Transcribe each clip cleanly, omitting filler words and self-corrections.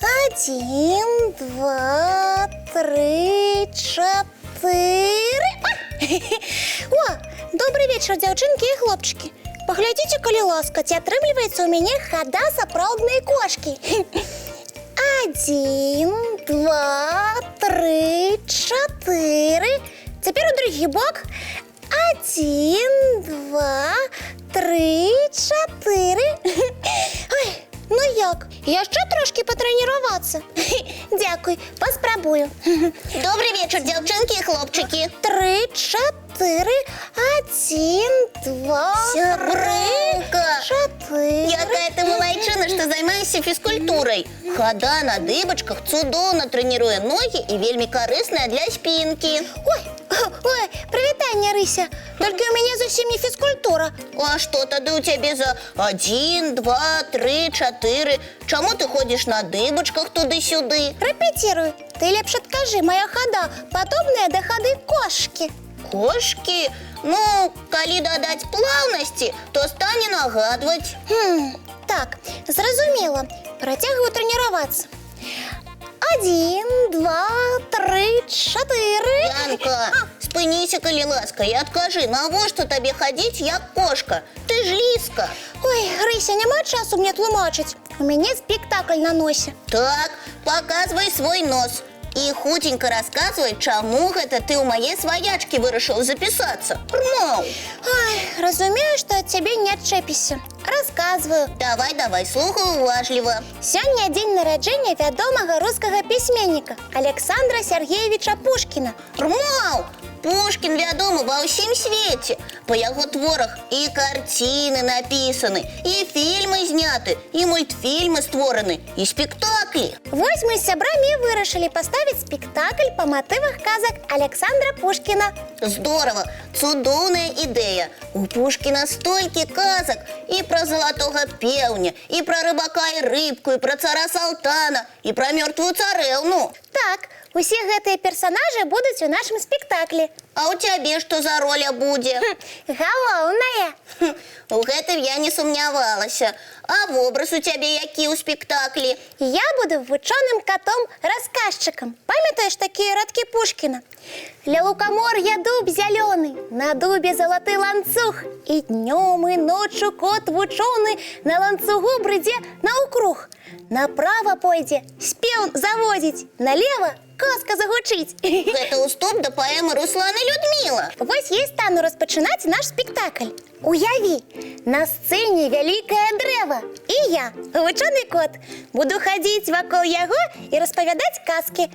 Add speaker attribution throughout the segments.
Speaker 1: Один, два, три, чотири. О, добрый вечер, дзяўчынкі і хлопчики. Поглядите, коли ласка, ці атрымліваецца у мяне хада сапраўднай кошки. Один, два, три, чотири. Цяпер у другі бок. Один, два, три, чотири. Ой, ну як? Яшчэ трошки патрэніравацца. Дякуй, паспрабую.
Speaker 2: Добрый вечер, дзяўчынкі і хлопчики.
Speaker 1: Три, чотири. Один, два,
Speaker 2: Сябрынка,
Speaker 1: чотири.
Speaker 2: якая ты малайчына, што займаешся фізкультурай. Хада на дыбачках цудоўна трэніруе ногі і вельмі карысная для спінкі.
Speaker 1: Ой, прывітанне, Рыся. Толькі у мяне зусім не фізкультура.
Speaker 2: А што тады ў цябе за 1, 2, 3, 4? Чаму ты ходзіш на дыбачках туды-сюды?
Speaker 1: Рэпетирую. Ты лепш адкажы, моя хада падобная да хады кошкі.
Speaker 2: Кошкі? Ну, калі дадаць плаўнасці, то стане нагадваць.
Speaker 1: Так, зразумела. Працягваю трэніравацца. Один, два, три, чотири.
Speaker 2: Янка, спыніся, калі ласка, і адкажы, навошта табе хадзіць як кошка? Ты ж ліска.
Speaker 1: Ой, Рыся, няма часу мне тлумачыць. У мяне спектакль на носе.
Speaker 2: Так, паказвай свой нос. І хуценька расказвай, чаму гэта ты ў мае сваячкі вырашыў запісацца. Прмоў.
Speaker 1: Ой, разумею, што ад цябе не адчэпішся. Расказваю.
Speaker 2: Давай, слухаю уважліва.
Speaker 1: Сёння дзень нараджэння вядомага рускага пісьменніка Александра Сергеевича Пушкіна.
Speaker 2: Прмоў! Пушкін вядомы ва ўсім свеце. Па яго творах і карціны напісаны, і фільмы зняты, і мультфільмы створаны, і спектаклі.
Speaker 1: Вось мы з сябрамі вырашылі паставіць спектакль па матывах казак Александра Пушкіна.
Speaker 2: Здорово, цудоўная ідэя. У Пушкіна столькі казак і пра залатога пеўня, і пра рыбака і рыбку, і пра цара Салтана, і пра мёртвую царэўну.
Speaker 1: Так, усе гэтыя персанажы будуць у нашым спектаклі.
Speaker 2: А ў цябе што за роля будзе?
Speaker 1: Галоўная.
Speaker 2: У гэтым я не сумнявалася. А вобраз у цябе які ў спектаклі?
Speaker 1: Я буду вучоным котом-расказчыкам. Памятаеш такія радкі Пушкіна? Ля лукамор'я дуб зялёны, на дубе залаты ланцуг, і днём і ноччу кот вучоны на ланцугу брыдзе наўкруг. Направа пойдзе спеў заводзіць, налева казка загучыць.
Speaker 2: Гэта ўступ да паэмы Русланы Людміла.
Speaker 1: Вось я і стану распачынаць наш спектакль. Уяві, на сцэне вялікае дрэва, і я, вучоны кот, буду хадзіць вакол яго і распавядаць казкі.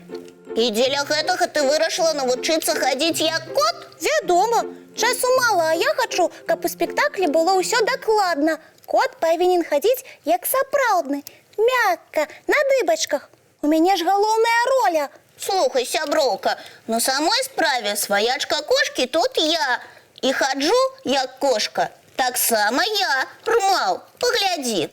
Speaker 2: І дзеля гэтага ты вырашыла навучыцца хадзіць як кот?
Speaker 1: Вядома, часу мала, а я хачу, каб у спектаклі было ўсё дакладна. Кот павінен хадзіць як сапраўдны, мякка, на дыбачках. У мяне ж галоўная роля.
Speaker 2: Слухай, сяброўка, на самой справе сваячка кошкі тут я. І хаджу як кошка таксама я. Прмаў, паглядзі.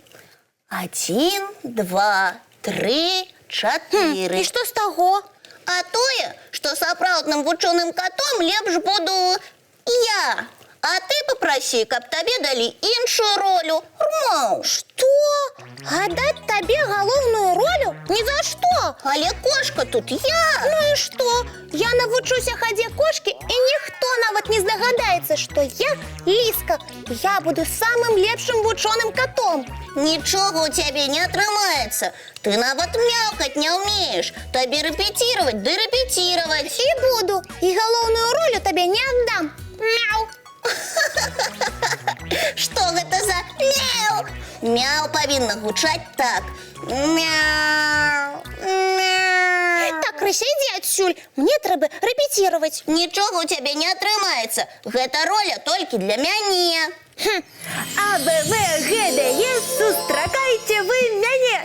Speaker 2: 1, 2, 3, 4.
Speaker 1: І што з таго?
Speaker 2: А тое, што сапраўдным вучоным катом лепш буду я. А ты папрасі, каб табе далі іншую ролю. Рмаў.
Speaker 1: Што? Гадаць табе галоўную ролю? Ні за што!
Speaker 2: Але кошка тут я.
Speaker 1: Ну і што? Я навучуся хадзе кошкі, і ніхто нават не здагадаецца, што я ліска. Я буду самым лепшым вучоным катом.
Speaker 2: Нічога ў цябе не атрымаецца. Ты нават мяўкаць не ўмееш. Табе рэпеціраваць ды рэпеціраваць.
Speaker 1: І буду. І галоўную ролю табе не аддам. Мяу!
Speaker 2: Што гэта за мяу? Мяу павінна гучаць так. Мяу, мяу.
Speaker 1: Так, Рыся, ідзі адсюль. Мне трэба рэпеціраваць.
Speaker 2: Нічога ў цябе не атрымаецца. Гэта роля толькі для мяне.
Speaker 3: А, Б, В, Г, Д, Е, сустракайце вы мяне.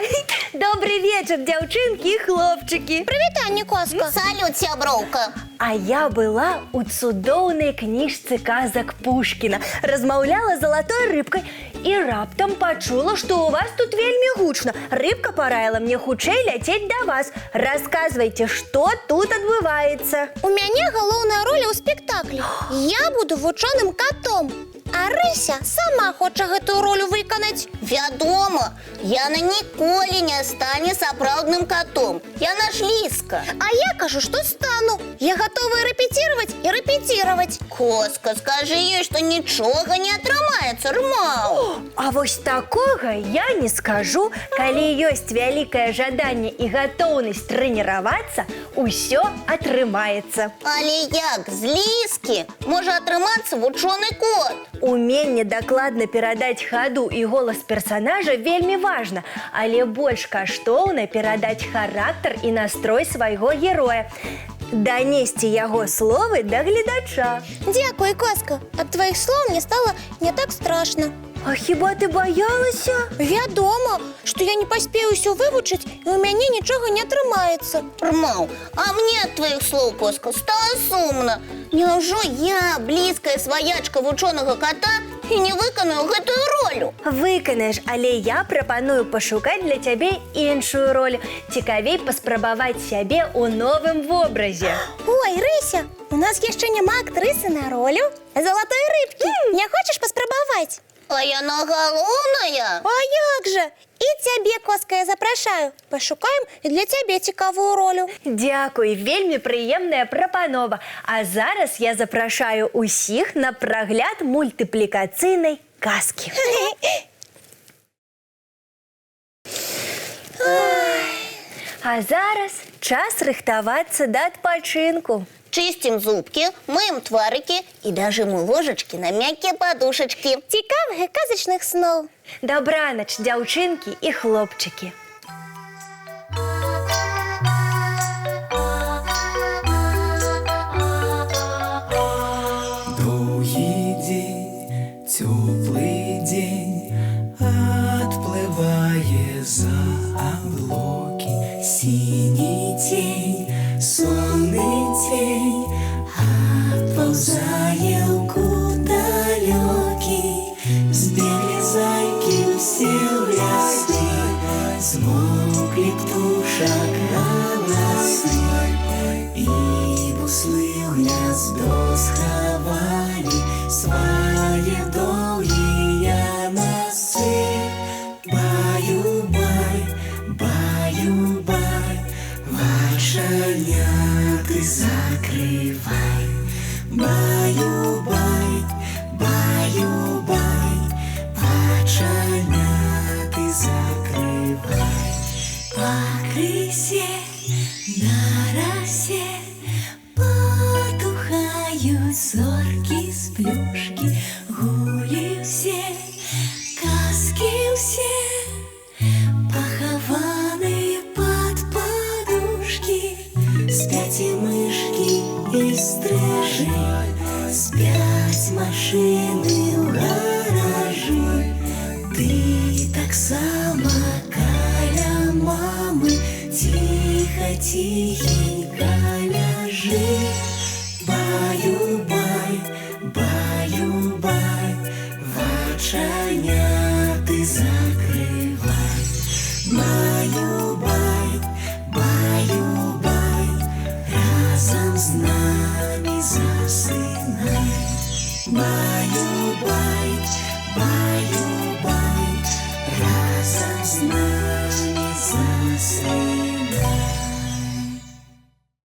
Speaker 3: Добрый вечер, дзяўчынкі і хлопчыкі.
Speaker 1: Прывітанне, казка.
Speaker 2: Салют, сяброўка.
Speaker 3: А я была у цудоўнай кніжцы казак Пушкіна, размаўляла з залатой рыбкай і раптам пачула, што у вас тут вельмі гучна. Рыбка параіла мне хутчэй ляцець да вас. Расказвайце, што тут адбываецца.
Speaker 1: У мяне галоўная роля ў спектаклі. Я буду вучоным катом. А Рыся сама хоча гэтую ролю выканаць.
Speaker 2: Вядома, Яна ніколі не стане сапраўдным катом. Яна ж ліска.
Speaker 1: А я кажу, што стану. Я гатовая рэпеціраваць і рэпеціраваць.
Speaker 2: Коска, скажы ёй, што нічога не атрымаецца, Рмаў.
Speaker 3: А вось такога я не скажу. Калі ёсць вялікае жаданне і гатоўнасць трэніравацца, усё атрымаецца.
Speaker 2: Але як з ліскі можа атрымацца вучоны кот?
Speaker 3: Уменне дакладна перадаць хаду і голас персанажа вельмі важна, але больш каштоўна перадаць характар і настрой свайго героя. Данесці яго словы да гледача.
Speaker 1: Дзякуй, Коска. Ад тваіх слоў мне стала не так страшна.
Speaker 3: А хіба ты баялася?
Speaker 1: Вядома, што я не паспею ўсё вывучыць, і ў мяне нічога не атрымаецца.
Speaker 2: Рмаў, а мне ад тваіх слоў, Коска, стала сумна. Няўжо я, блізкая сваячка вучонага кота, і не выканаю гэтую ролю?
Speaker 3: Выканаеш, але я прапаную пашукаць для цябе іншую ролю. Цікавей паспрабаваць сябе ў новым вобразе.
Speaker 1: Ой, Рыся, у нас яшчэ няма актрысы на ролю залатой рыбкі. Не хочаш паспрабаваць?
Speaker 2: А яна галоўная?
Speaker 1: А як жа? І цябе, Коска, я запрашаю. Пашукаем і для цябе цікавую ролю.
Speaker 3: Дзякуй, вельмі прыемная прапанова. А зараз я запрашаю усіх на прагляд мультыплікацыйнай казкі. А зараз час рыхтавацца да адпачынку.
Speaker 2: Чистим зубки, мыем тварики и даже мы ложечки на мягкие подушечки.
Speaker 1: Цікавых і казачных сноў.
Speaker 3: Добранач, дзяўчынкі і хлопчыкі.
Speaker 4: Долгий день, теплый день, отплывая за облаки. Синий тень, сонный тень, отползая куда далекий. Сбегли зайки все в лесы, смолкли птушек голосы, и буслы в гнездо сховали свои долгие носы. Баю-бай, баю-бай, вошаняты закрывай. Баю-бай, баю-бай, вошаняты закрывай. По крысе на росе потухают зорки с плюшки. Гули все, казки все, похованы под подушки. Спят и мышки, и стрижи, спят машины в гаражи. Ты так само каля мамы, тихо-тихенько ляжи. Баю-бай, баю-бай, в очанях